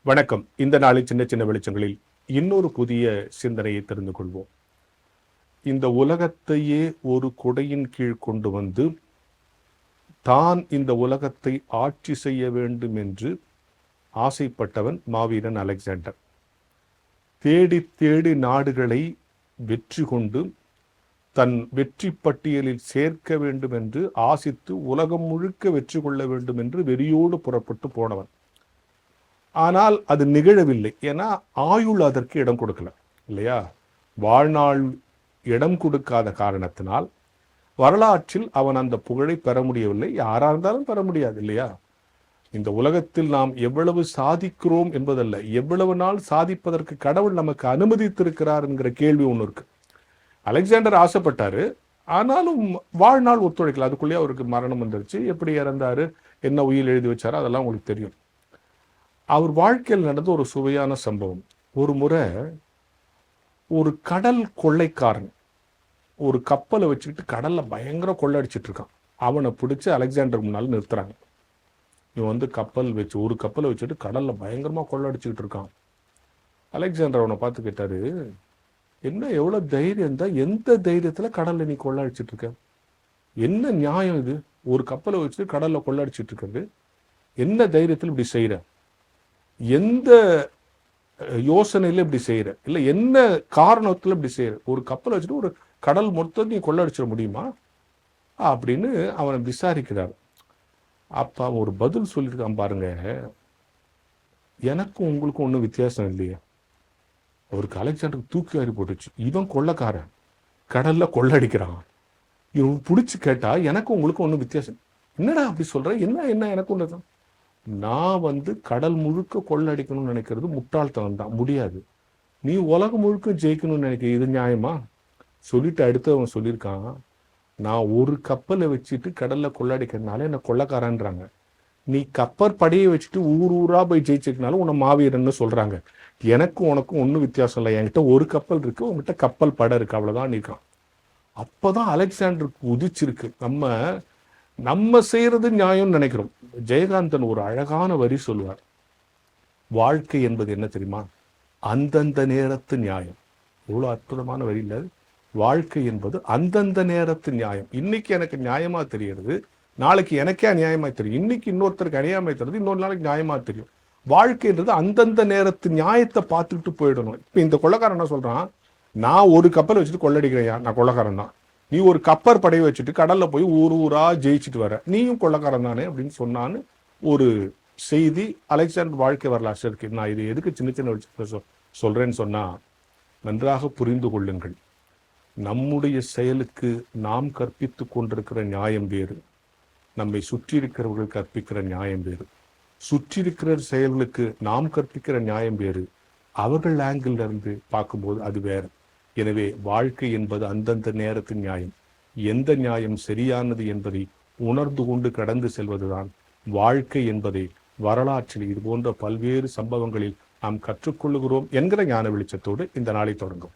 வணக்கம். இந்த நாளில் சின்ன சின்ன வெளிச்சங்களில் இன்னொரு புதிய சிந்தனையை தெரிந்து கொள்வோம். இந்த உலகத்தையே ஒரு குடையின் கீழ் கொண்டு வந்து தான் இந்த உலகத்தை ஆட்சி செய்ய வேண்டும் என்று ஆசைப்பட்டவன் மாவீரன் அலெக்சாண்டர். தேடி தேடி நாடுகளை வெற்றி கொண்டு தன் வெற்றி பட்டியலில் சேர்க்க வேண்டும் என்று ஆசித்து உலகம் முழுக்க வெற்றி கொள்ள வேண்டும் என்று வெறியோடு புறப்பட்டு போனவன். ஆனால் அது நிகழவில்லை. ஏன்னா ஆயுள் அதற்கு இடம் கொடுக்கல இல்லையா? வாழ்நாள் இடம் கொடுக்காத காரணத்தினால் வரலாற்றில் அவன் அந்த புகழை பெற முடியவில்லை. யாரா இருந்தாலும் பெற முடியாது இல்லையா? இந்த உலகத்தில் நாம் எவ்வளவு சாதிக்கிறோம் என்பதல்ல, எவ்வளவு நாள் சாதிப்பதற்கு கடவுள் நமக்கு அனுமதித்திருக்கிறார் என்கிற கேள்வி ஒன்று இருக்கு. அலெக்சாண்டர் ஆசைப்பட்டாரு, ஆனாலும் வாழ்நாள் ஒத்துழைக்கல. அதுக்குள்ளேயே அவருக்கு மரணம் வந்துருச்சு. எப்படி இறந்தாரு, என்ன உயிர் எழுதி வச்சாரோ அதெல்லாம் உங்களுக்கு தெரியும். அவர் வாழ்க்கையில் நடந்த ஒரு சுவையான சம்பவம். ஒரு முறை ஒரு கடல் கொள்ளைக்காரன் ஒரு கப்பலை வச்சுக்கிட்டு கடல்ல பயங்கர கொள்ளடிச்சிட்டு இருக்கான். அவனை பிடிச்சி அலெக்சாண்டர் முன்னால் நிறுத்துறாங்க. இவன் கப்பல் வச்சு ஒரு கப்பலை வச்சுட்டு கடல்ல பயங்கரமா கொள்ளடிச்சுக்கிட்டு இருக்கான். அலெக்சாண்டர் அவனை பார்த்து கேட்டாரு, என்ன எவ்வளவு தைரியம் தான், எந்த தைரியத்துல கடல்ல நீ கொள்ளடிச்சிட்டு இருக்க? என்ன நியாயம் இது? ஒரு கப்பலை வச்சுட்டு கடல்ல கொள்ளடிச்சிட்டு இருக்கிறது என்ன தைரியத்தில் இப்படி செய்யற? எந்த யோசனையில இப்படி செய்யற? இல்ல என்ன காரணத்துல இப்படி செய்யற? ஒரு கப்பல் வச்சுட்டு ஒரு கடல் மொத்தம் நீ கொள்ளடிச்சிட முடியுமா அப்படின்னு அவனை விசாரிக்கிறார். அப்ப அவன் ஒரு பதில் சொல்லியிருக்கான் பாருங்க. எனக்கும் உங்களுக்கும் ஒன்றும் வித்தியாசம் இல்லையே. அவருக்கு அலெக்சாண்டருக்கு தூக்கி வாரி போட்டுச்சு. இவன் கொள்ளக்காரன், கடல்ல கொள்ளடிக்கிறான். இவன் பிடிச்சி கேட்டா எனக்கும் உங்களுக்கும் ஒன்றும் வித்தியாசம். என்னடா அப்படி சொல்ற? என்ன எனக்கு ஒண்ணுதான். நான் கடல் முழுக்க கொள்ளடிக்கணும்னு நினைக்கிறது முட்டாள்தனம் தான், முடியாது. நீ உலகம் முழுக்க ஜெயிக்கணும்னு நினைக்க, இது நியாயமா? சொல்லிட்டு அடுத்து அவன் சொல்லியிருக்கான், நான் ஒரு கப்பலை வச்சுட்டு கடல்ல கொள்ளடிக்கிறதுனால என்ன கொள்ளக்காரன்றாங்க. நீ கப்பல் படையை வச்சுட்டு ஊர் ஊரா போய் ஜெயிச்சிருக்கனாலும் உன்னை மாவீரன்னு சொல்றாங்க. எனக்கும் உனக்கும் ஒன்றும் வித்தியாசம் இல்லை. என்கிட்ட ஒரு கப்பல் இருக்கு, உங்ககிட்ட கப்பல் படை இருக்கு, அவ்வளவுதான் இருக்கான். அப்பதான் அலெக்சாண்டருக்கு உதிச்சிருக்கு, நம்ம செய்யறது நியாயம்னு நினைக்கிறோம். ஜெயகாந்தன் ஒரு அழகான வரி சொல்வார். வாழ்க்கை என்பது என்ன தெரியுமா? அந்தந்த நேரத்து நியாயம். இவ்வளவு அற்புதமான வரி இல்லை? வாழ்க்கை என்பது அந்தந்த நேரத்து நியாயம். இன்னைக்கு எனக்கு நியாயமா தெரியுது, நாளைக்கு எனக்கே நியாயமா தெரியும். இன்னைக்கு இன்னொருத்தருக்கு அநியாயமா தெரியுது, இன்னொரு நாளைக்கு நியாயமா தெரியும். வாழ்க்கைன்றது அந்தந்த நேரத்து நியாயத்தை பார்த்துக்கிட்டு போயிடணும். இப்ப இந்த கொள்ளக்காரன் என்ன சொல்றான், நான் ஒரு கப்பலை வச்சுட்டு கொள்ளடிக்கிறேன், நான் கொள்ளக்காரன் தான். நீ ஒரு கப்பல் படையை வச்சுட்டு கடல்ல போய் ஊர் ஊரா ஜெயிச்சுட்டு வர, நீயும் கொள்ளக்காரன் தானே அப்படின்னு சொன்னான்னு ஒரு செய்தி அலெக்சாண்டர் வாழ்க்கை வரலாற்று இருக்கு. நான் இது எதுக்கு சின்ன சின்ன சொல்றேன்னு சொன்னா, நன்றாக புரிந்து கொள்ளுங்கள். நம்முடைய செயலுக்கு நாம் கற்பித்து கொண்டிருக்கிற நியாயம் வேறு, நம்மை சுற்றி இருக்கிறவர்கள் கற்பிக்கிற நியாயம் வேறு. சுற்றி இருக்கிற செயல்களுக்கு நாம் கற்பிக்கிற நியாயம் வேறு, அவர்கள் ஆங்கிள் இருந்து பார்க்கும்போது அது வேற. எனவே வாழ்க்கை என்பது அந்தந்த நேரத்தின் நியாயம். எந்த நியாயம் சரியானது என்பதை உணர்ந்து கொண்டு கடந்து செல்வதுதான் வாழ்க்கை என்பதை வரலாற்றில் இது போன்ற பல்வேறு சம்பவங்களில் நாம் கற்றுக்கொள்ளுகிறோம் என்கிற ஞான வெளிச்சத்தோடு இந்த நாளை தொடங்கும்.